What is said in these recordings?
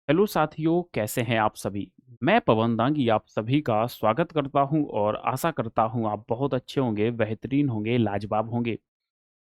Hello साथियों, कैसे हैं आप सभी। मैं पवन दांगी आप सभी का स्वागत करता हूं और आशा करता हूं आप बहुत अच्छे होंगे, बेहतरीन होंगे, लाजवाब होंगे।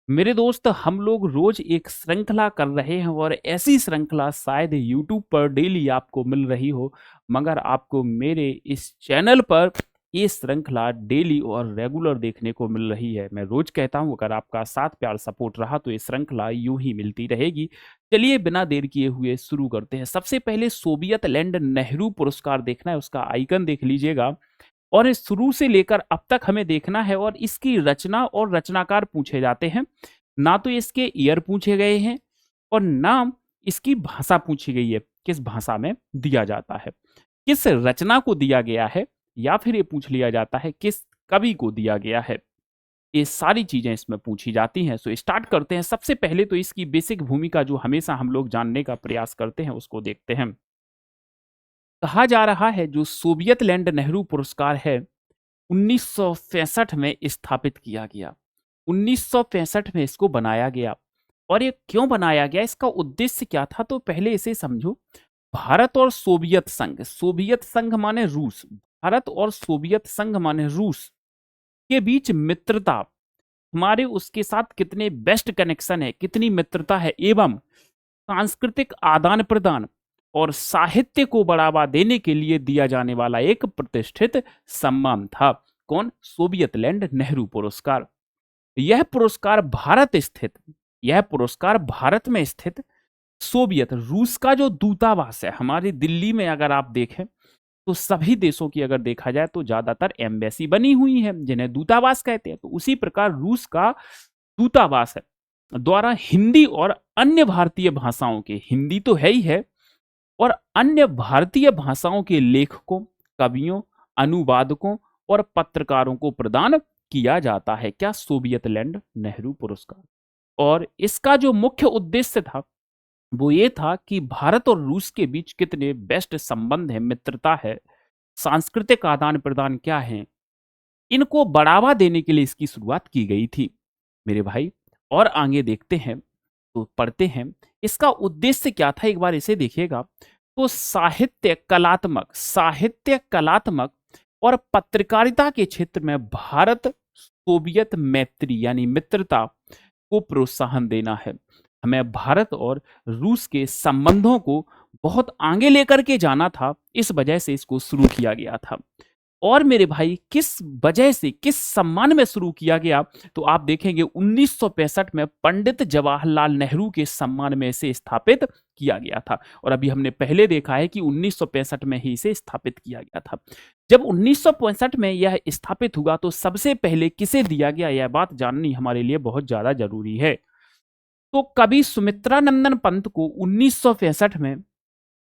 मेरे दोस्त, हम लोग रोज एक श्रृंखला कर रहे हैं और ऐसी श्रृंखला शायद यूट्यूब पर डेली आपको मिल रही हो, मगर आपको मेरे इस चैनल पर ये श्रृंखला डेली और रेगुलर देखने को मिल रही है। मैं रोज कहता हूं, अगर आपका साथ प्यार सपोर्ट रहा तो ये श्रृंखला यूं ही मिलती रहेगी। चलिए बिना देर किए हुए शुरू करते हैं। सबसे पहले सोवियत लैंड नेहरू पुरस्कार देखना है, उसका आइकन देख लीजिएगा। और इस शुरू से लेकर अब तक हमें देखना है, और इसकी रचना और रचनाकार पूछे जाते हैं। ना तो इसके ईयर पूछे गए हैं और ना इसकी भाषा पूछी गई है, किस भाषा में दिया जाता है, किस रचना को दिया गया है, या फिर ये पूछ लिया जाता है किस कवि को दिया गया है। ये सारी चीजें इसमें पूछी जाती हैं। सो स्टार्ट करते हैं। सबसे पहले तो इसकी बेसिक भूमिका जो हमेशा हम लोग जानने का प्रयास करते हैं उसको देखते हैं। कहा जा रहा है जो सोवियत लैंड नेहरू पुरस्कार है 1965 में स्थापित किया गया। 1965 में इसको बनाया गया। और ये क्यों बनाया गया, इसका उद्देश्य क्या था, तो पहले इसे समझो। भारत और सोवियत संघ माने रूस, भारत और सोवियत संघ माने रूस के बीच मित्रता, हमारे उसके साथ कितने बेस्ट कनेक्शन है, कितनी मित्रता है, एवं सांस्कृतिक आदान प्रदान और साहित्य को बढ़ावा देने के लिए दिया जाने वाला एक प्रतिष्ठित सम्मान था। कौन? सोवियत लैंड नेहरू पुरस्कार। यह पुरस्कार भारत स्थित यह पुरस्कार भारत में स्थित सोवियत रूस का जो दूतावास है, हमारी दिल्ली में अगर आप देखें तो सभी देशों की अगर देखा जाए तो ज्यादातर एम्बेसी बनी हुई है जिन्हें दूतावास कहते हैं। तो उसी प्रकार रूस का दूतावास है द्वारा हिंदी और अन्य भारतीय भाषाओं के, हिंदी तो है ही है, और अन्य भारतीय भाषाओं के लेखकों, कवियों, अनुवादकों और पत्रकारों को प्रदान किया जाता है। क्या? सोवियत लैंड नेहरू पुरस्कार। और इसका जो मुख्य उद्देश्य था वो ये था कि भारत और रूस के बीच कितने बेस्ट संबंध है, मित्रता है, सांस्कृतिक आदान प्रदान क्या है, इनको बढ़ावा देने के लिए इसकी शुरुआत की गई थी मेरे भाई। और आगे देखते हैं तो पढ़ते हैं इसका उद्देश्य क्या था, एक बार इसे देखिएगा। तो साहित्य कलात्मक और पत्रकारिता के क्षेत्र में भारत सोवियत मैत्री यानी मित्रता को प्रोत्साहन देना है। हमें भारत और रूस के संबंधों को बहुत आगे लेकर के जाना था, इस वजह से इसको शुरू किया गया था। और मेरे भाई किस वजह से, किस सम्मान में शुरू किया गया, तो आप देखेंगे 1965 में पंडित जवाहरलाल नेहरू के सम्मान में इसे स्थापित किया गया था। और अभी हमने पहले देखा है कि 1965 में ही इसे स्थापित किया गया था। जब 1965 में यह स्थापित हुआ तो सबसे पहले किसे दिया गया, यह बात जाननी हमारे लिए बहुत ज्यादा जरूरी है। तो कवि सुमित्रानंदन पंत को 1965 में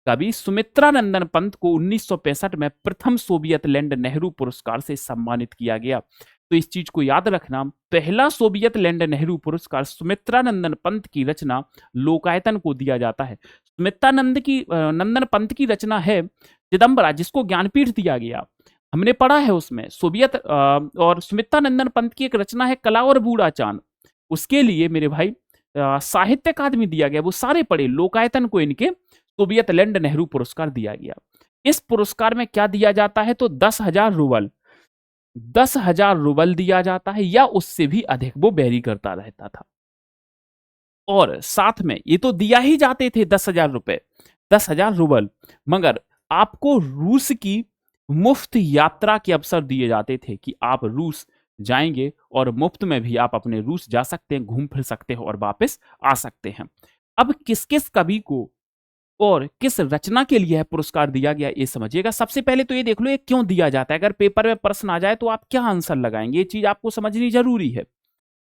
कवि सुमित्रानंदन पंत को 1965 में प्रथम सोवियत लैंड नेहरू पुरस्कार से सम्मानित किया गया। तो इस चीज को याद रखना, पहला सोवियत लैंड नेहरू पुरस्कार सुमित्रानंदन पंत की रचना लोकायतन को दिया जाता है। नंदन पंत की रचना है चिदम्बरा, जिसको ज्ञानपीठ दिया गया, हमने पढ़ा है उसमें। और सुमित्रानंदन पंत की एक रचना है कला और बूढ़ा चांद, उसके लिए मेरे भाई साहित्य अकादमी दिया गया, वो सारे पढ़े। लोकायतन को इनके सोवियत लैंड नेहरू पुरस्कार दिया गया। इस पुरस्कार में क्या दिया जाता है, तो 10,000 रूबल दिया जाता है, या उससे भी अधिक, वो वेरी करता रहता था। और साथ में ये तो दिया ही जाते थे 10,000 रुपए, 10,000 रूबल, मगर आपको रूस की मुफ्त यात्रा के अवसर दिए जाते थे कि आप रूस जाएंगे और मुफ्त में भी आप अपने रूस जा सकते हैं, घूम फिर सकते हैं और वापस आ सकते हैं। अब किस किस कवि को और किस रचना के लिए पुरस्कार दिया गया, ये समझिएगा। सबसे पहले तो ये देख लो ये क्यों दिया जाता है। अगर पेपर में प्रश्न आ जाए तो आप क्या आंसर लगाएंगे, ये चीज आपको समझनी जरूरी है।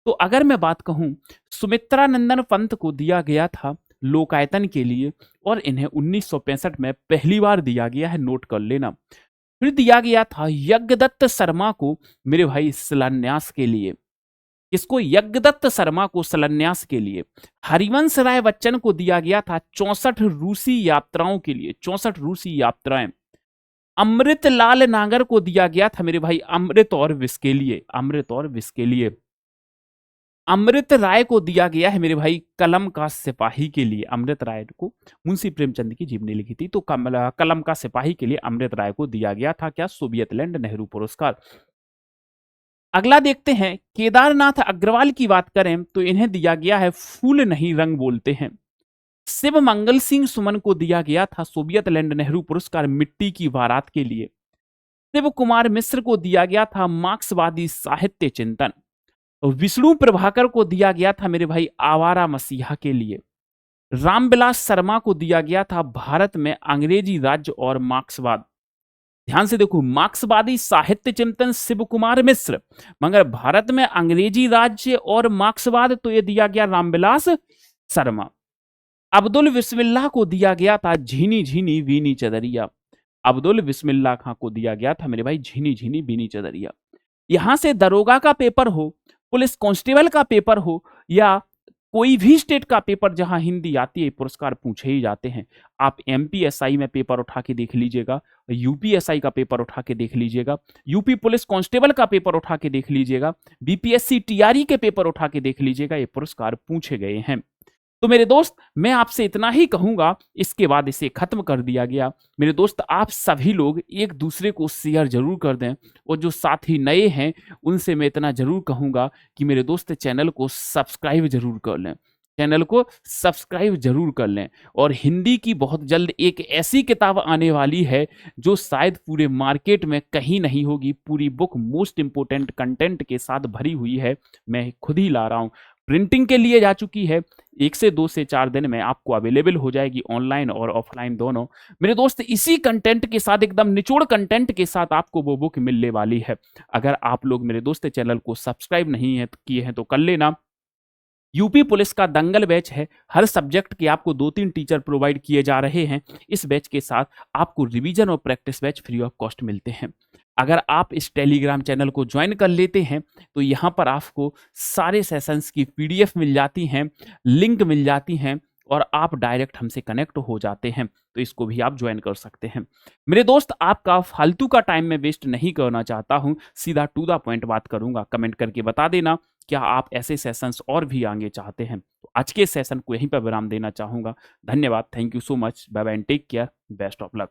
तो अगर मैं बात कहूं, सुमित्रानंदन पंत को दिया गया था लोकायतन के लिए, और इन्हें 1965 में पहली बार दिया गया है, नोट कर लेना। फिर दिया गया था यज्ञदत्त शर्मा को मेरे भाई शिलान्यास के लिए। इसको यज्ञदत्त शर्मा को शिलान्यास के लिए। हरिवंश राय बच्चन को दिया गया था 64 रूसी यात्राओं के लिए, 64 रूसी यात्राएं। अमृतलाल नागर को दिया गया था मेरे भाई अमृत और विष के लिए, अमृत और विष के लिए। अमृत राय को दिया गया है मेरे भाई कलम का सिपाही के लिए। अमृत राय को मुंशी प्रेमचंद की जीवनी लिखी थी, तो कलम का सिपाही के लिए अमृत राय को दिया गया था क्या, सोवियत लैंड नेहरू पुरस्कार। अगला देखते हैं, केदारनाथ अग्रवाल की बात करें तो इन्हें दिया गया है फूल नहीं रंग बोलते हैं। शिव मंगल सिंह सुमन को दिया गया था सोवियत लैंड नेहरू पुरस्कार मिट्टी की बारात के लिए। शिव कुमार मिश्र को दिया गया था मार्क्सवादी साहित्य चिंतन। विष्णु प्रभाकर को दिया गया था मेरे भाई आवारा मसीहा के लिए। रामविलास शर्मा को दिया गया था भारत में अंग्रेजी राज्य और मार्क्सवाद। ध्यान से देखो, मार्क्सवादी साहित्य चिंतन शिव कुमार मिश्र, मगर भारत में अंग्रेजी राज्य और मार्क्सवाद तो ये दिया गया रामविलास शर्मा। अब्दुल बिस्मिल्लाह को दिया गया था झीनी झीनी वीनी चदरिया। अब्दुल बिस्मिल्लाह खां को दिया गया था मेरे भाई झीनी झीनी बीनी चदरिया। यहां से दरोगा का पेपर हो, पुलिस कांस्टेबल का पेपर हो, या कोई भी स्टेट का पेपर जहां हिंदी आती है, पुरस्कार पूछे ही जाते हैं। आप एमपीएसआई में पेपर उठा के देख लीजिएगा, यूपीएसआई का पेपर उठा के देख लीजिएगा, यूपी पुलिस कांस्टेबल का पेपर उठा के देख लीजिएगा, बीपीएससी टीआरई के पेपर उठा के देख लीजिएगा, ये पुरस्कार पूछे गए हैं। तो मेरे दोस्त, मैं आपसे इतना ही कहूंगा, इसके बाद इसे खत्म कर दिया गया। मेरे दोस्त, आप सभी लोग एक दूसरे को शेयर जरूर कर दें, और जो साथी नए हैं उनसे मैं इतना जरूर कहूंगा कि मेरे दोस्त चैनल को सब्सक्राइब जरूर कर लें, चैनल को सब्सक्राइब जरूर कर लें। और हिंदी की बहुत जल्द एक ऐसी किताब आने वाली है जो शायद पूरे मार्केट में कहीं नहीं होगी। पूरी बुक मोस्ट इंपोर्टेंट कंटेंट के साथ भरी हुई है, मैं खुद ही ला रहा हूं, प्रिंटिंग के लिए जा चुकी है। 1 से 2 से 4 दिन में आपको अवेलेबल हो जाएगी, ऑनलाइन और ऑफलाइन दोनों। मेरे दोस्त, इसी कंटेंट के साथ, एकदम निचोड़ कंटेंट के साथ आपको वो बुक मिलने वाली है। अगर आप लोग मेरे दोस्त चैनल को सब्सक्राइब नहीं है किए हैं तो कर लेना। यूपी पुलिस का दंगल बैच है, हर सब्जेक्ट के आपको 2-3 टीचर प्रोवाइड किए जा रहे हैं। इस बैच के साथ आपको रिवीजन और practice batch free of cost मिलते हैं। अगर आप इस टेलीग्राम चैनल को ज्वाइन कर लेते हैं तो यहाँ पर आपको सारे सेशंस की पीडीएफ मिल जाती हैं, लिंक मिल जाती हैं, और आप डायरेक्ट हमसे कनेक्ट हो जाते हैं। तो इसको भी आप ज्वाइन कर सकते हैं। मेरे दोस्त, आपका फालतू का टाइम में वेस्ट नहीं करना चाहता हूं, सीधा टू द पॉइंट बात करूंगा। कमेंट करके बता देना क्या आप ऐसे सेशंस और भी आगे चाहते हैं। तो आज के सेशन को यहीं पर विराम देना चाहूंगा। धन्यवाद, thank you so much, bye bye and take care, best of luck.